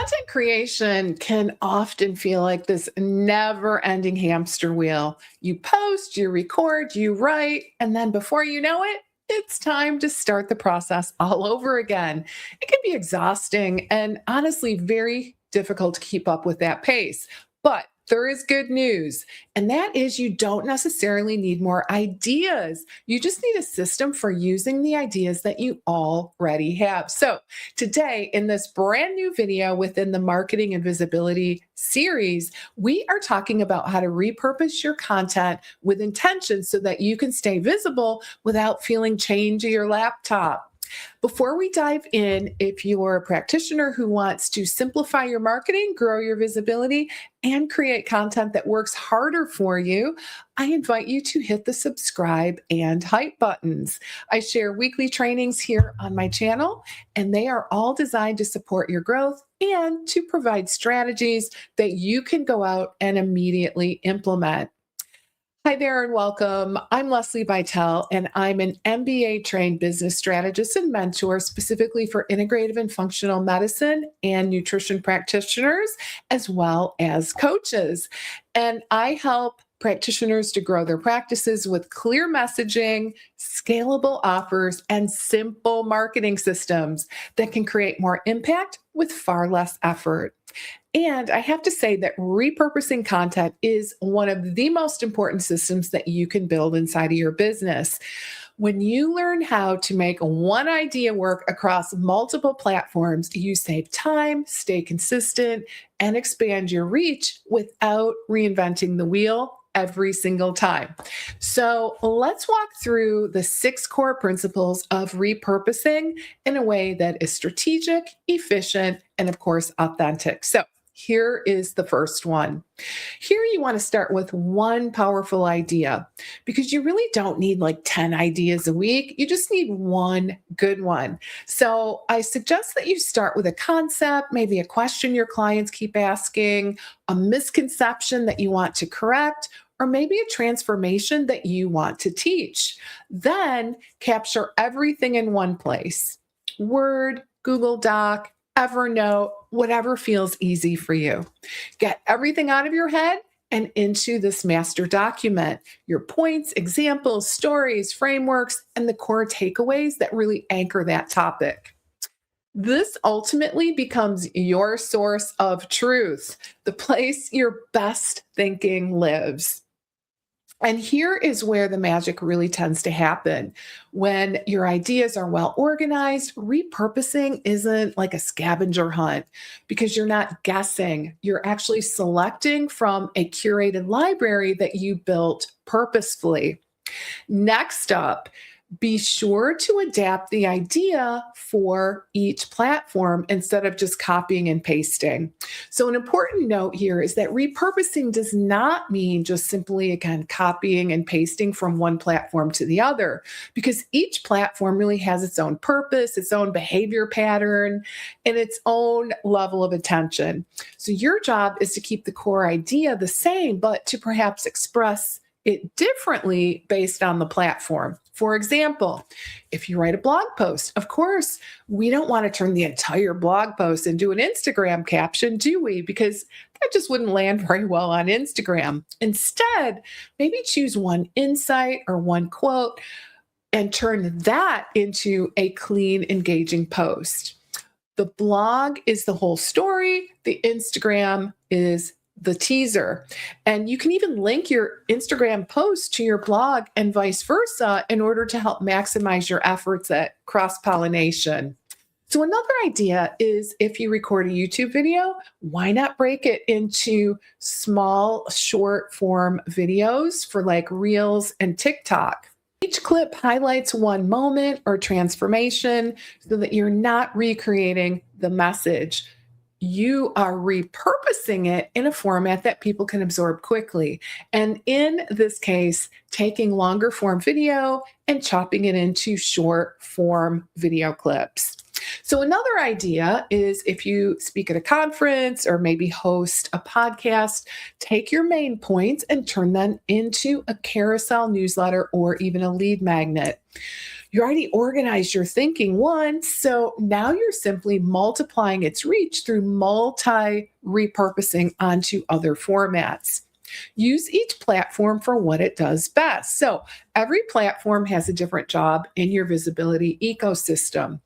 Content creation can often feel like this never ending hamster wheel. You post, you record, you write, and then before you know it, it's time to start the process all over again. It can be exhausting and honestly very difficult to keep up with that pace. But there is good news, and that is you don't necessarily need more ideas. You just need a system for using the ideas that you already have. So, today, in this brand new video within the Marketing and Visibility series, we are talking about how to repurpose your content with intention so that you can stay visible without feeling chained to your laptop. Before we dive in, if you're a practitioner who wants to simplify your marketing, grow your visibility, and create content that works harder for you, I invite you to hit the subscribe and hype buttons. I share weekly trainings here on my channel, and they are all designed to support your growth and to provide strategies that you can go out and immediately implement. Hi there and welcome. I'm Leslie Vitel, and I'm an MBA trained business strategist and mentor specifically for integrative and functional medicine and nutrition practitioners, as well as coaches. And I help practitioners to grow their practices with clear messaging, scalable offers, and simple marketing systems that can create more impact with far less effort. And I have to say that repurposing content is one of the most important systems that you can build inside of your business. When you learn how to make one idea work across multiple platforms, you save time, stay consistent, and expand your reach without reinventing the wheel every single time. So let's walk through the 6 core principles of repurposing in a way that is strategic, efficient, and of course, authentic. So here is the first one. Here you want to start with one powerful idea because you really don't need like 10 ideas a week. You just need one good one. So I suggest that you start with a concept, maybe a question your clients keep asking, a misconception that you want to correct, or maybe a transformation that you want to teach. Then capture everything in one place: Word, Google Doc, Evernote, whatever feels easy for you. Get everything out of your head and into this master document: your points, examples, stories, frameworks, and the core takeaways that really anchor that topic. This ultimately becomes your source of truth, the place your best thinking lives. And here is where the magic really tends to happen. When your ideas are well organized, repurposing isn't like a scavenger hunt because you're not guessing. You're actually selecting from a curated library that you built purposefully. Next up, be sure to adapt the idea for each platform instead of just copying and pasting. So an important note here is that repurposing does not mean just simply, again, copying and pasting from one platform to the other, because each platform really has its own purpose, its own behavior pattern, and its own level of attention. So your job is to keep the core idea the same, but to perhaps express it differently based on the platform. For example, if you write a blog post, of course, we don't want to turn the entire blog post into an Instagram caption, do we? Because that just wouldn't land very well on Instagram. Instead, maybe choose one insight or one quote and turn that into a clean, engaging post. The blog is the whole story. The Instagram is the teaser. And you can even link your Instagram post to your blog and vice versa in order to help maximize your efforts at cross-pollination. So another idea is, if you record a YouTube video, why not break it into small, short form videos for like Reels and TikTok? Each clip highlights one moment or transformation so that you're not recreating the message. You are repurposing it in a format that people can absorb quickly. And in this case, taking longer form video and chopping it into short form video clips. So another idea is, if you speak at a conference or maybe host a podcast, take your main points and turn them into a carousel newsletter or even a lead magnet. You already organized your thinking once, so now you're simply multiplying its reach through multi repurposing onto other formats. Use each platform for what it does best. So, every platform has a different job in your visibility ecosystem.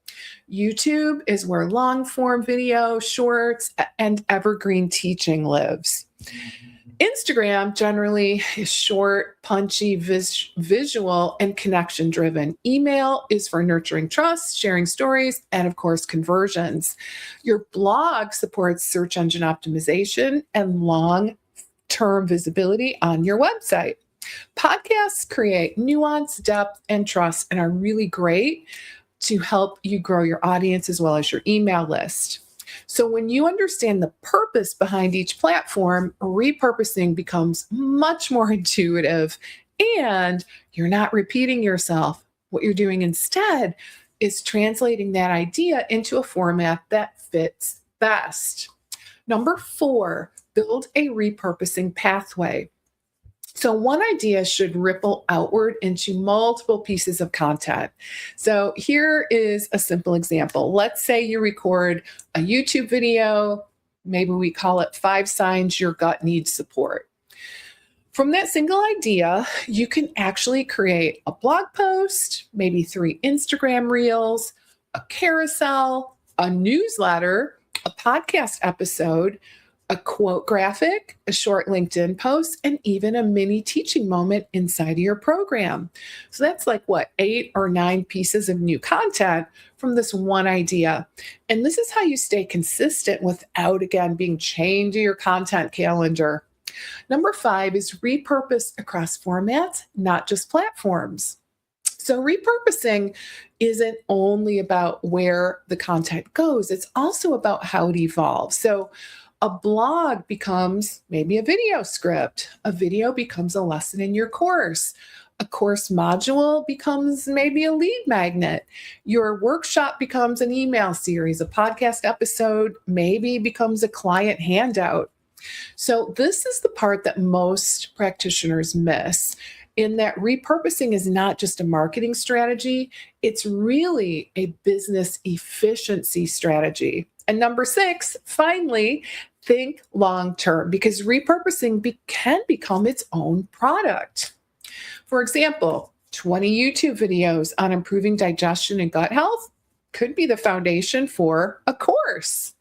YouTube is where long form video, shorts, and evergreen teaching lives. Instagram generally is short, punchy, visual, and connection driven. Email is for nurturing trust, sharing stories, and of course, conversions. Your blog supports search engine optimization and long term visibility on your website. Podcasts create nuance, depth, and trust and are really great to help you grow your audience as well as your email list. So, when you understand the purpose behind each platform, repurposing becomes much more intuitive and you're not repeating yourself. What you're doing instead is translating that idea into a format that fits best. Number 4, build a repurposing pathway. So, one idea should ripple outward into multiple pieces of content. So, here is a simple example. Let's say you record a YouTube video, maybe we call it 5 signs your gut needs support. From that single idea, you can actually create a blog post, maybe 3 Instagram reels, a carousel, a newsletter, a podcast episode, a quote graphic, a short LinkedIn post, and even a mini teaching moment inside of your program. So that's like 8 or 9 pieces of new content from this one idea. And this is how you stay consistent without, again, being chained to your content calendar. Number 5 is repurpose across formats, not just platforms. So repurposing isn't only about where the content goes, it's also about how it evolves. So a blog becomes maybe a video script. A video becomes a lesson in your course. A course module becomes maybe a lead magnet. Your workshop becomes an email series. A podcast episode maybe becomes a client handout. So this is the part that most practitioners miss, in that repurposing is not just a marketing strategy, it's really a business efficiency strategy. And number 6, finally, think long term, because repurposing can become its own product. For example, 20 YouTube videos on improving digestion and gut health could be the foundation for a course.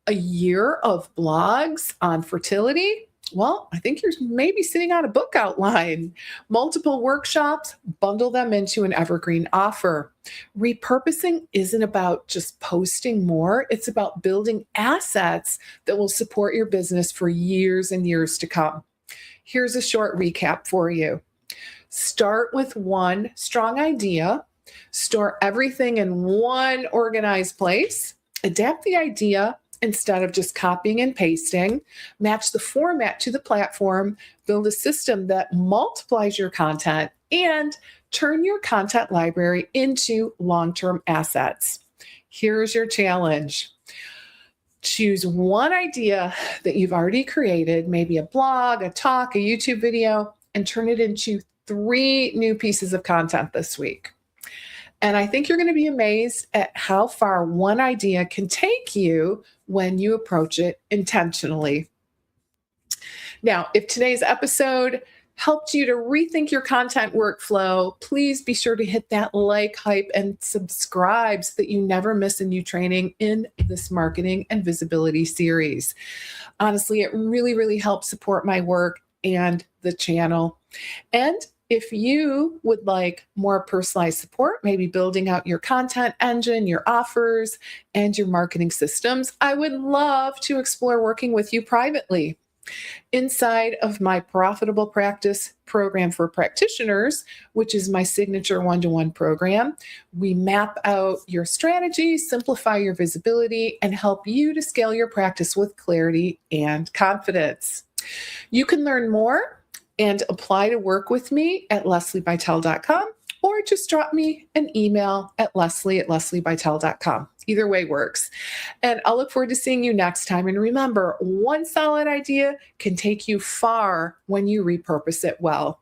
A year of blogs on fertility, well, I think you're maybe sitting on a book outline. Multiple workshops, bundle them into an evergreen offer. Repurposing isn't about just posting more, it's about building assets that will support your business for years and years to come. Here's a short recap for you. Start with one strong idea, store everything in one organized place, adapt the idea instead of just copying and pasting, match the format to the platform, build a system that multiplies your content, and turn your content library into long-term assets. Here's your challenge. Choose one idea that you've already created, maybe a blog, a talk, a YouTube video, and turn it into 3 new pieces of content this week. And I think you're going to be amazed at how far one idea can take you when you approach it intentionally. Now, if today's episode helped you to rethink your content workflow, please be sure to hit that like, hype, and subscribe so that you never miss a new training in this marketing and visibility series. Honestly, it really, really helps support my work and the channel. And if you would like more personalized support, maybe building out your content engine, your offers, and your marketing systems, I would love to explore working with you privately. Inside of my Profitable Practice program for practitioners, which is my signature one-to-one program, we map out your strategies, simplify your visibility, and help you to scale your practice with clarity and confidence. You can learn more and apply to work with me at lesliebytel.com, or just drop me an email at leslie@lesliebytel.com. Either way works. And I'll look forward to seeing you next time. And remember, one solid idea can take you far when you repurpose it well.